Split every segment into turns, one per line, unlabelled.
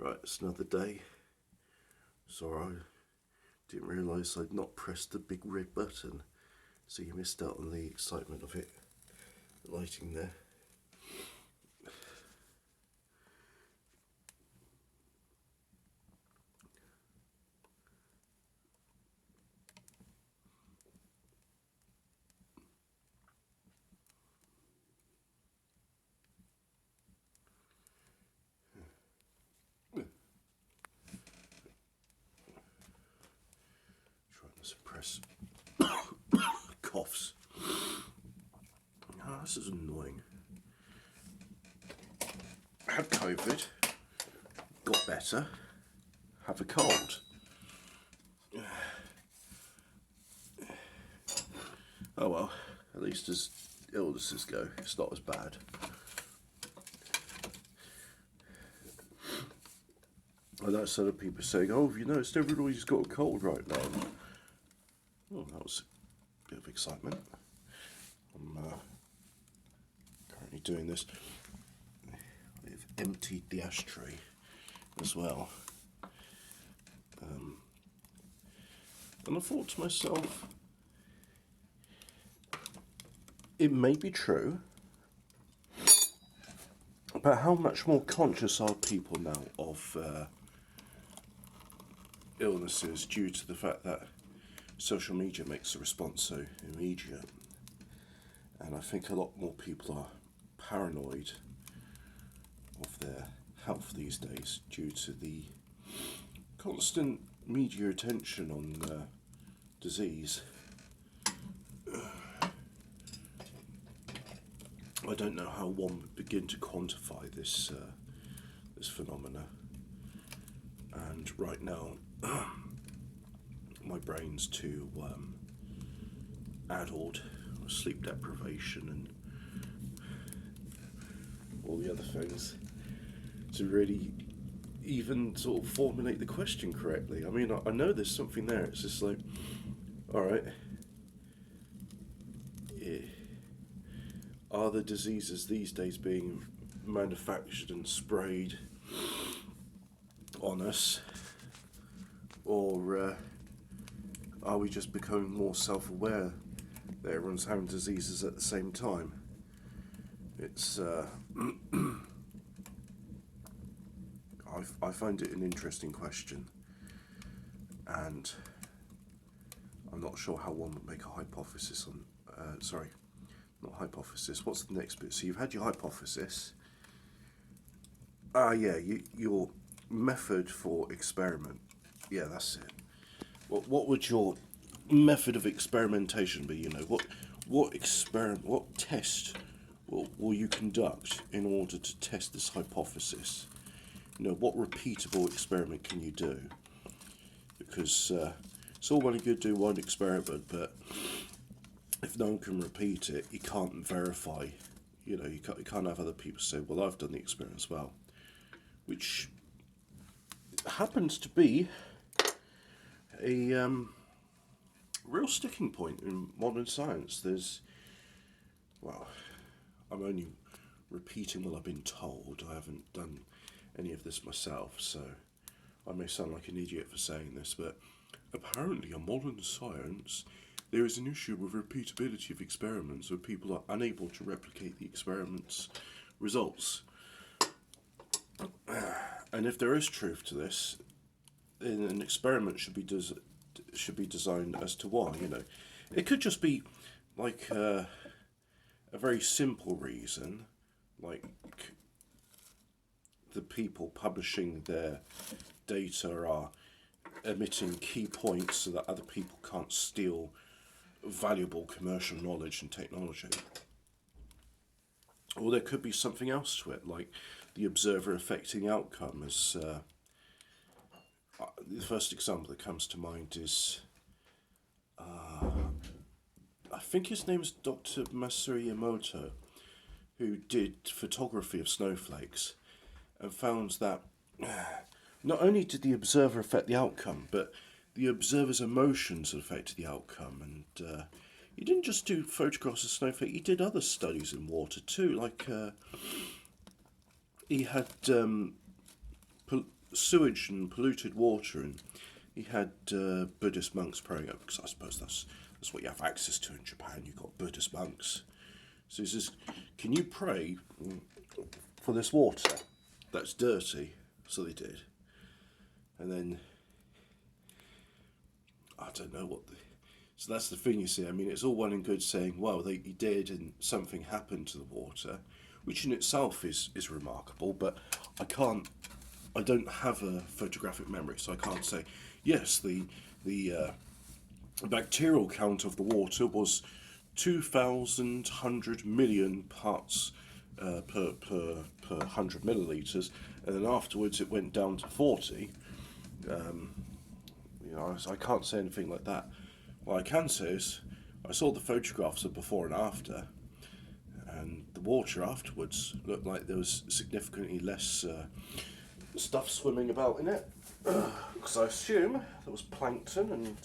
Right, it's another day. Sorry, I didn't realise I'd not pressed the big red button, so you missed out on the excitement of it lighting there. Trying to suppress coughs. Oh, this is annoying. Had COVID, got better, have a cold. Oh well, at least as illnesses go, it's not as bad. I know some people saying, "Oh, have you noticed everybody's got a cold right now?" Oh, that was a bit of excitement. I'm currently doing this. I've emptied the ashtray as well. And I thought to myself, it may be true, but how much more conscious are people now of illnesses due to the fact that social media makes the response so immediate? And I think a lot more people are paranoid of their health these days due to the constant media attention on disease. I don't know how one would begin to quantify this phenomena, and right now my brain's too addled with sleep deprivation and all the other things to really even sort of formulate the question correctly. I mean, I know there's something there. It's just like, all right, are the diseases these days being manufactured and sprayed on us, or are we just becoming more self-aware that everyone's having diseases at the same time? It's I find it an interesting question, and I'm not sure how one would make a hypothesis on. Sorry, not hypothesis. What's the next bit? So you've had your hypothesis. Yeah, your method for experiment. Yeah, that's it. What would your method of experimentation be? You know, what test will you conduct in order to test this hypothesis? You know, what repeatable experiment can you do? Because it's all well and good doing one experiment, but if no one can repeat it, you can't verify. You know, you can't have other people say, "Well, I've done the experiment as well," which happens to be a real sticking point in modern science. Well, I'm only repeating what I've been told. I haven't done any of this myself, so I may sound like an idiot for saying this, but apparently in modern science there is an issue with repeatability of experiments where people are unable to replicate the experiment's results. And if there is truth to this, then an experiment should be designed as to why. You know, it could just be like a very simple reason, like the people publishing their data are omitting key points so that other people can't steal valuable commercial knowledge and technology. Or there could be something else to it, like the observer affecting outcome. As the first example that comes to mind is, I think his name is Dr. Masaru Emoto, who did photography of snowflakes and found that not only did the observer affect the outcome, but the observer's emotions affected the outcome. And he didn't just do photographs of snowflake, he did other studies in water too. Like he had sewage and polluted water, and he had Buddhist monks praying up, because I suppose that's what you have access to in Japan. You've got Buddhist monks. So he says, "Can you pray for this water that's dirty?" So they did, and then I don't know what. So that's the thing, you see. I mean, it's all well and good saying, "Well, he did, and something happened to the water," which in itself is remarkable. But I don't have a photographic memory, so I can't say. Yes, the bacterial count of the water was 2,100 million parts per 100 milliliters, and then afterwards it went down to 40. So I can't say anything like that. What I can say is I saw the photographs of before and after, and the water afterwards looked like there was significantly less stuff swimming about in it. Because I assume there was plankton and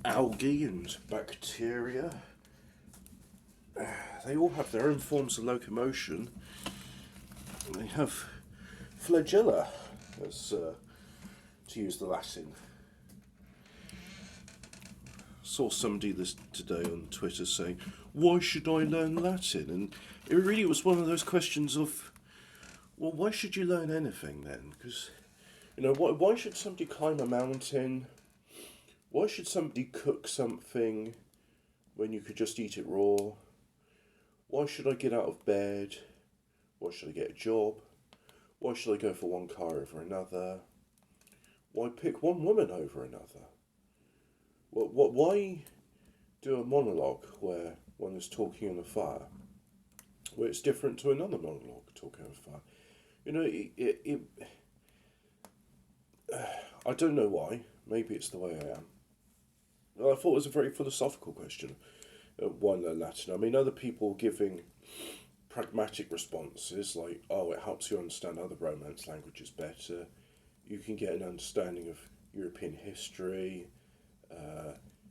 algae and bacteria. They all have their own forms of locomotion. They have flagella, as to use the Latin. Saw somebody today on Twitter saying, "Why should I learn Latin?" And it really was one of those questions of, well, why should you learn anything then? Because, why should somebody climb a mountain? Why should somebody cook something when you could just eat it raw? Why should I get out of bed? Why should I get a job? Why should I go for one car over another? Why pick one woman over another? Why do a monologue where one is talking on a fire, where it's different to another monologue talking on a fire? I don't know why. Maybe it's the way I am. I thought it was a very philosophical question. Why learn Latin? I mean, other people giving pragmatic responses like, "Oh, it helps you understand other Romance languages better. You can get an understanding of European history.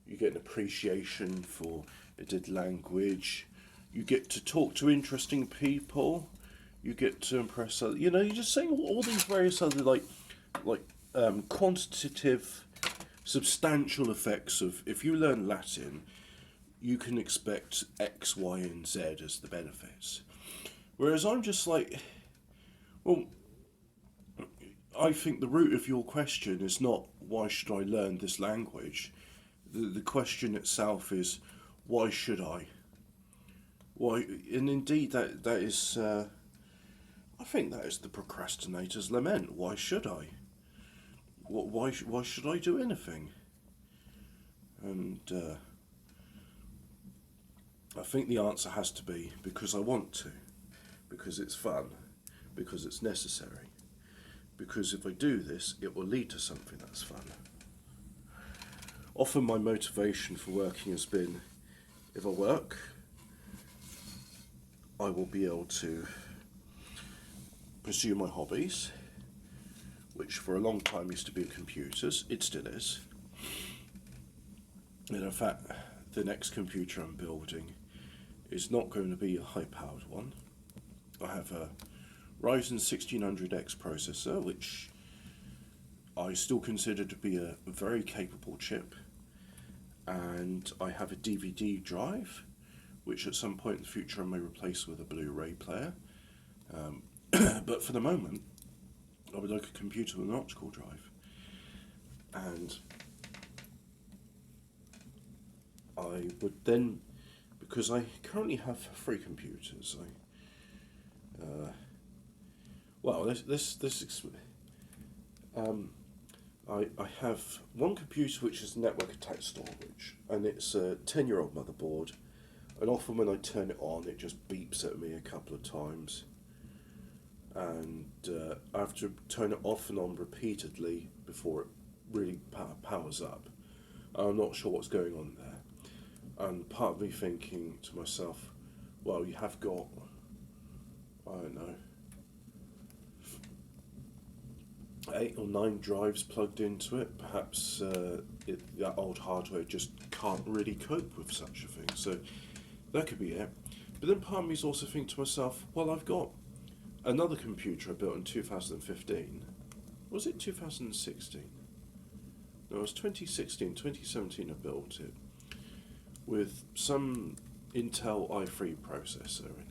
You get an appreciation for a dead language. You get to talk to interesting people. You get to impress other." You're just saying all these various other quantitative, substantial effects of, if you learn Latin, you can expect X, Y, and Z as the benefits. Whereas I'm just like, well, I think the root of your question is not why should I learn this language. The question itself is, why should I? Why? And indeed, that is, I think that is the procrastinator's lament. Why should I? Why should I do anything? And I think the answer has to be because I want to, because it's fun, because it's necessary, because if I do this, it will lead to something that's fun. Often my motivation for working has been, if I work, I will be able to pursue my hobbies, which for a long time used to be computers. It still is. And in fact, the next computer I'm building is not going to be a high-powered one. I have a Ryzen 1600X processor, which I still consider to be a very capable chip. And I have a DVD drive, which at some point in the future I may replace with a Blu-ray player. But for the moment, I would like a computer with an optical drive. And I would then, because I currently have 3 computers, I have one computer which is network attached storage, and it's a 10-year-old motherboard, and often when I turn it on it just beeps at me a couple of times, and I have to turn it off and on repeatedly before it really powers up. I'm not sure what's going on there, and part of me thinking to myself, well, you have got, I don't know, 8 or 9 drives plugged into it. Perhaps that old hardware just can't really cope with such a thing. So that could be it. But then part of me is also thinking to myself, well, I've got another computer I built in 2015. Was it 2016? No, it was 2016, 2017 I built it with some Intel i3 processor in it.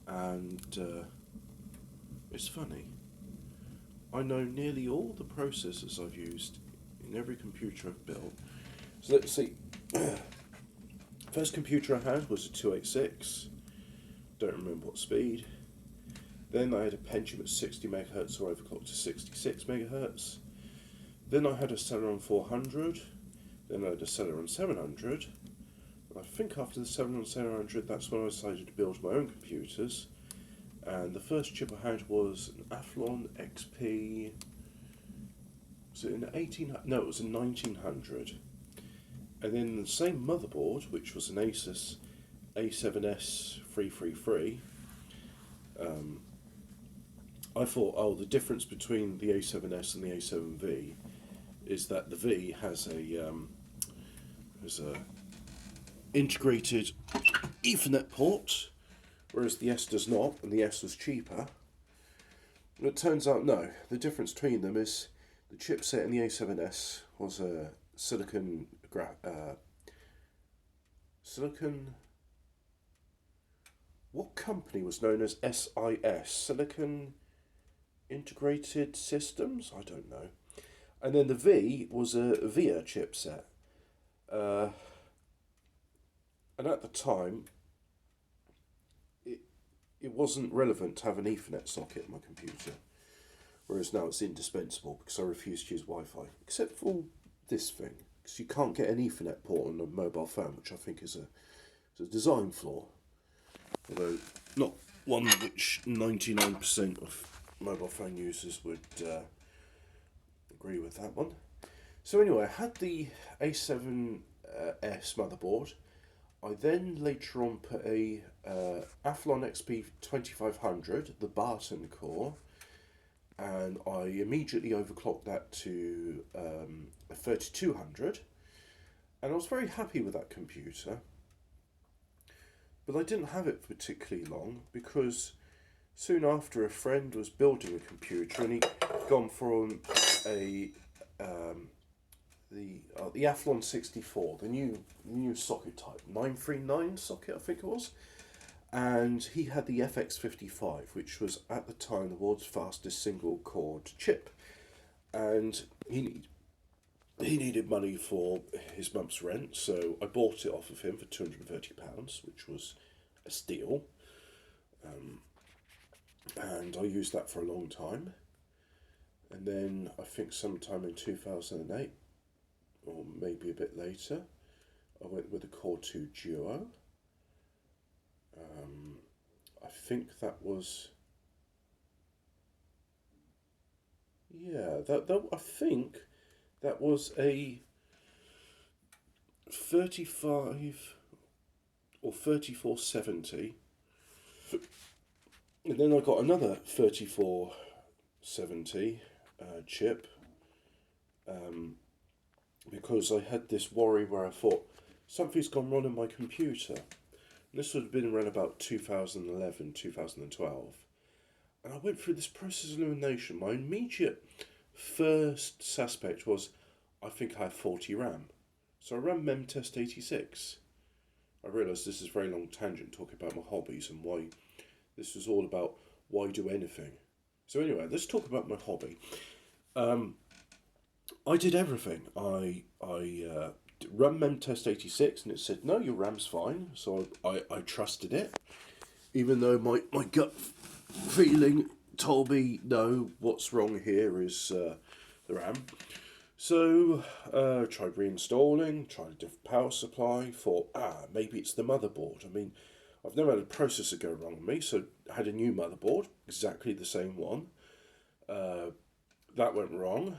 And it's funny, I know nearly all the processors I've used in every computer I've built. So let's see. First computer I had was a 286. Don't remember what speed. Then I had a Pentium at 60 megahertz or overclocked to 66 megahertz. Then I had a Celeron 400. Then I had a Celeron 700. And I think after the Celeron 700, that's when I decided to build my own computers. And the first chip I had was an Athlon XP. Was it an 18? No, it was a 1900. And then the same motherboard, which was an Asus A7S 333. I thought, oh, the difference between the A7S and the A7V is that the V has a integrated Ethernet port, whereas the S does not, and the S was cheaper. And it turns out, no, the difference between them is the chipset in the A7S was a silicon. What company was known as SIS? Silicon Integrated Systems? I don't know. And then the V was a VIA chipset. And at the time, it wasn't relevant to have an Ethernet socket in my computer. Whereas now it's indispensable because I refuse to use Wi-Fi. Except for this thing. Because you can't get an Ethernet port on a mobile phone, which I think is a design flaw. Although not one which 99% of mobile phone users would agree with that one. So anyway, I had the A7S motherboard. I then later on put a Athlon XP 2500, the Barton core, and I immediately overclocked that to a 3200, and I was very happy with that computer. But I didn't have it particularly long because soon after a friend was building a computer and he'd gone from the Athlon 64, the new socket type, 939 socket I think it was, and he had the FX55, which was at the time the world's fastest single cord chip, and he needed money for his month's rent, so I bought it off of him for £230, which was a steal. And I used that for a long time. And then I think sometime in 2008, or maybe a bit later, I went with a Core 2 Duo. I think that was... Yeah, I think that was a 35 or 3470. And then I got another 3470 chip because I had this worry where I thought something's gone wrong in my computer. And this would have been around about 2011, 2012. And I went through this process of elimination. My immediate first suspect was, I think I have 40 RAM. So I ran memtest 86. I realised this is a very long tangent talking about my hobbies and why this was all about why do anything. So anyway, let's talk about my hobby. I did everything. I ran memtest 86 and it said, no, your RAM's fine. So I trusted it. Even though my gut feeling told me, no, what's wrong here is the RAM. So tried reinstalling, tried a different power supply, thought, maybe it's the motherboard. I mean, I've never had a processor go wrong on me, so I had a new motherboard, exactly the same one. That went wrong.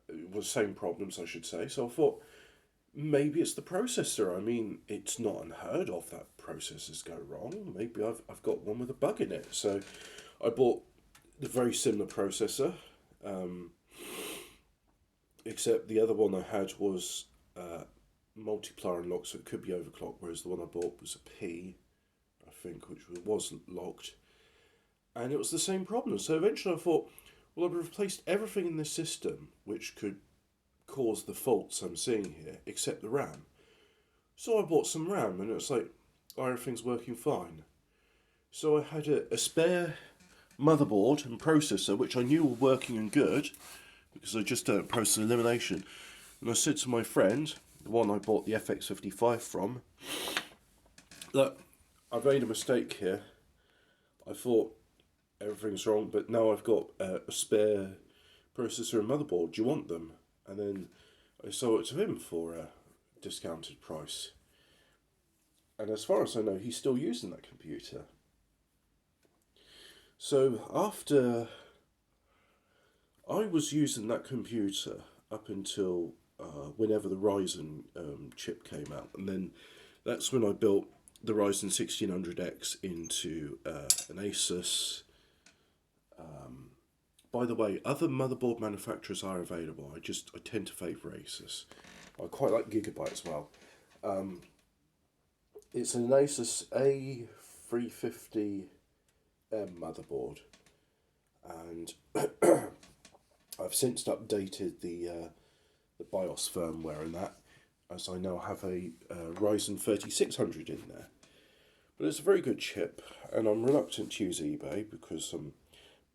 It was the same problems, I should say. So I thought, maybe it's the processor. I mean, it's not unheard of that processors go wrong. Maybe I've got one with a bug in it. So I bought the very similar processor, except the other one I had was multiplier unlocked, so it could be overclocked, whereas the one I bought was a P, I think, which wasn't locked. and it was the same problem. So eventually I thought, well, I've replaced everything in this system which could cause the faults I'm seeing here, except the RAM. So I bought some RAM, and it's like, oh, everything's working fine. So I had a spare motherboard and processor, which I knew were working and good, because I just done process elimination. And I said to my friend, the one I bought the FX55 from, look, I've made a mistake here. I thought everything's wrong, but now I've got a spare processor and motherboard. Do you want them? And then I sold it to him for a discounted price. And as far as I know, he's still using that computer. So after I was using that computer up until whenever the Ryzen chip came out, and then that's when I built the Ryzen 1600X into an Asus. By the way, other motherboard manufacturers are available. I tend to favour Asus. I quite like Gigabyte as well. It's an Asus A350M motherboard, and I've since updated the BIOS firmware in that, as I now have a Ryzen 3600 in there. But it's a very good chip, and I'm reluctant to use eBay because I'm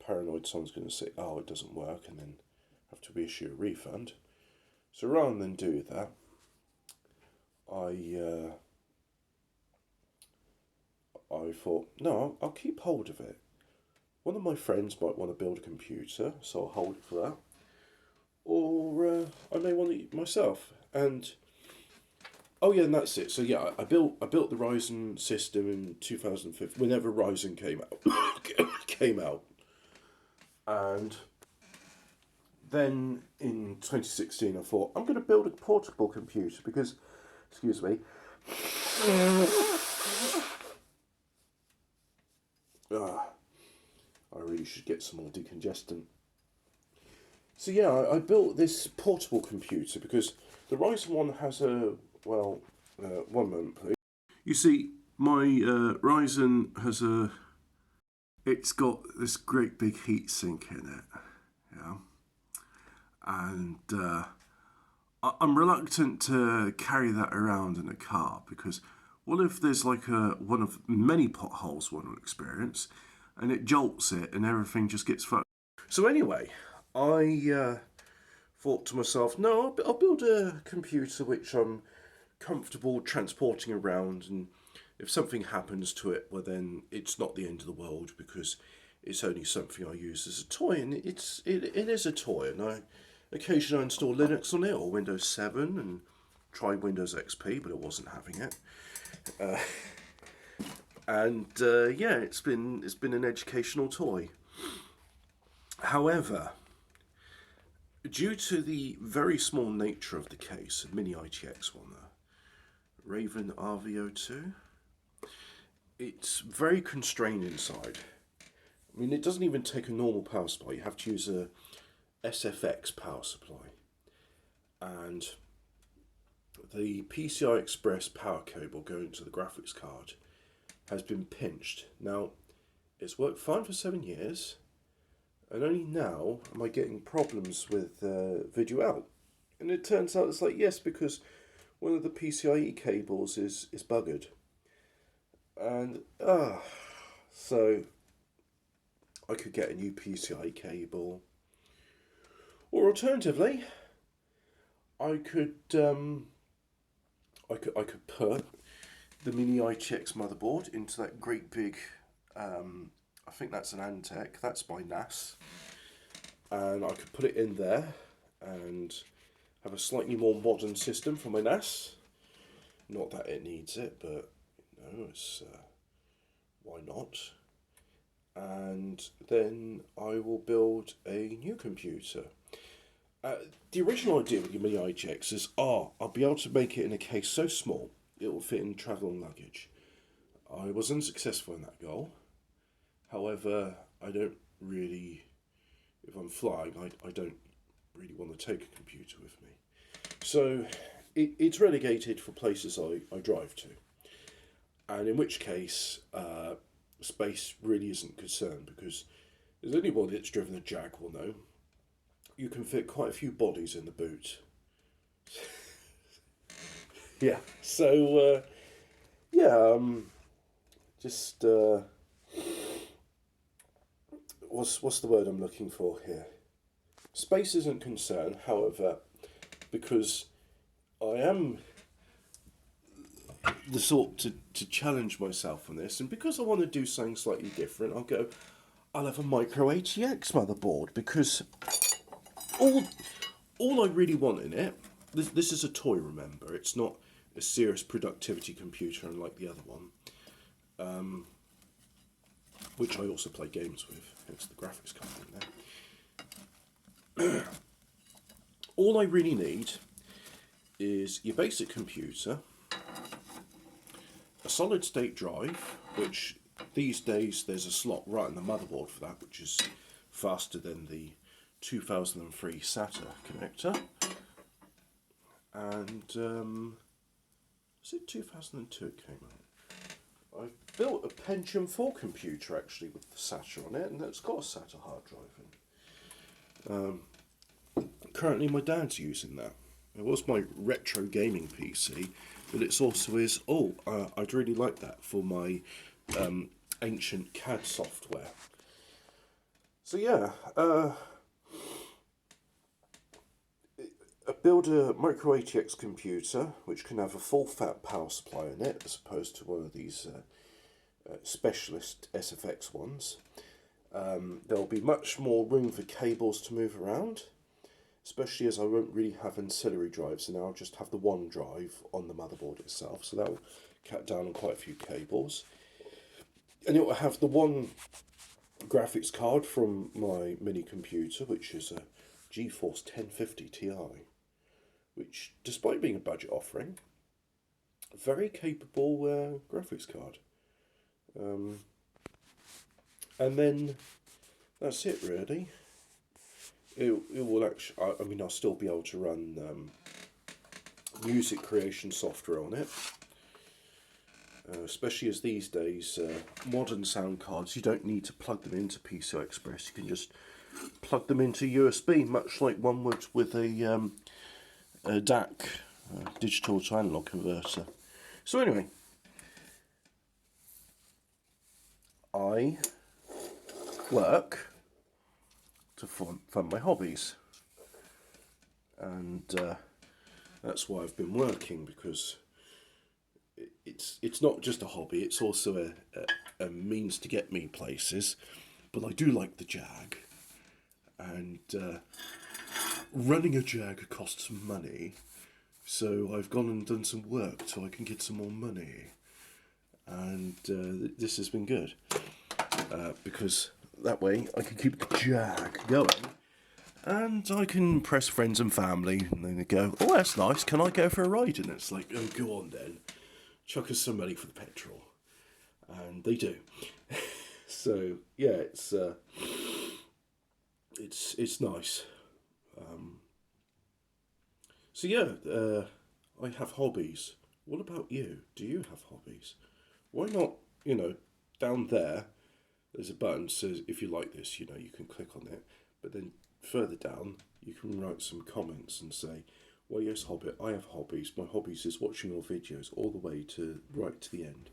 paranoid someone's going to say, oh, it doesn't work, and then have to reissue a refund. So rather than do that, I thought, no, I'll keep hold of it. One of my friends might want to build a computer, so I'll hold it for that. Or I may want it myself. And oh yeah, and that's it. So yeah, I built the Ryzen system in 2015, whenever Ryzen came out. And then in 2016 I thought, I'm going to build a portable computer because, excuse me, I really should get some more decongestant. So yeah, I built this portable computer because the Ryzen one has a, well, one moment please. You see, my Ryzen has it's got this great big heatsink in it, yeah, and I'm reluctant to carry that around in a car because what if there's like one of many potholes one will experience, and it jolts it and everything just gets fucked. So anyway, I thought to myself, no, I'll build a computer which I'm comfortable transporting around, and if something happens to it, well then it's not the end of the world because it's only something I use as a toy, and it is a toy, and I occasionally install Linux on it or Windows 7 and try Windows XP, but it wasn't having it. Yeah, it's been an educational toy. However, due to the very small nature of the case, a mini ITX one, Raven RVO2, it's very constrained inside. I mean, it doesn't even take a normal power supply. You have to use a SFX power supply. And the PCI Express power cable going to the graphics card has been pinched. Now, it's worked fine for 7 years, and only now am I getting problems with video out. And it turns out it's like, yes, because one of the PCIe cables is buggered. And, so I could get a new PCIe cable. Or alternatively, I could put the mini ITX motherboard into that great big, I think that's an Antec, that's by NAS, and I could put it in there and have a slightly more modern system for my NAS. Not that it needs it, but you know, it's why not? And then I will build a new computer. The original idea with the mini ITX is, I'll be able to make it in a case so small it will fit in travel and luggage. I was unsuccessful in that goal. However, I don't really, if I'm flying, I don't really want to take a computer with me. So it's relegated for places I drive to. And in which case, space really isn't concerned, because as anybody that's driven a Jag will know, you can fit quite a few bodies in the boot. Yeah. So yeah, just what's the word I'm looking for here? Space isn't concerned, however, because I am the sort to challenge myself on this, and because I want to do something slightly different, I'll have a micro ATX motherboard, because all all I really want in it, this is a toy, remember, it's not a serious productivity computer unlike the other one, which I also play games with, hence the graphics card in there. All I really need is your basic computer, a solid state drive, which these days there's a slot right in the motherboard for that, which is faster than the 2003 SATA connector. And was it 2002 it came out? I've built a Pentium 4 computer actually with the SATA on it, and it's got a SATA hard drive in. Currently my dad's using that. It was my retro gaming PC, but it's also his. I'd really like that for my ancient CAD software. So yeah, I build a micro ATX computer which can have a full fat power supply in it, as opposed to one of these specialist SFX ones. There'll be much more room for cables to move around, especially as I won't really have ancillary drives, and I'll just have the one drive on the motherboard itself, so that'll cut down on quite a few cables. And it will have the one graphics card from my mini computer, which is a GeForce 1050 Ti, which, despite being a budget offering, a very capable graphics card. And then that's it really. It will actually, I mean, I'll still be able to run music creation software on it. Especially as these days, modern sound cards, you don't need to plug them into PCI Express. You can just plug them into USB, much like one would with a DAC, digital to analog converter. So anyway, I work to fund my hobbies, and that's why I've been working, because it's not just a hobby, it's also a means to get me places. But I do like the Jag, and running a Jag costs money, so I've gone and done some work so I can get some more money, and this has been good, because that way I can keep the Jag going, and I can impress friends and family, and then they go, oh, that's nice, can I go for a ride? And it's like, oh, go on then, chuck us some money for the petrol. And they do. So yeah, it's nice. So yeah, I have hobbies. What about you? Do you have hobbies? Why not, down there's a button that says if you like this, you can click on it. But then further down, you can write some comments and say, well, yes, Hobbit, I have hobbies. My hobbies is watching your videos all the way to right to the end.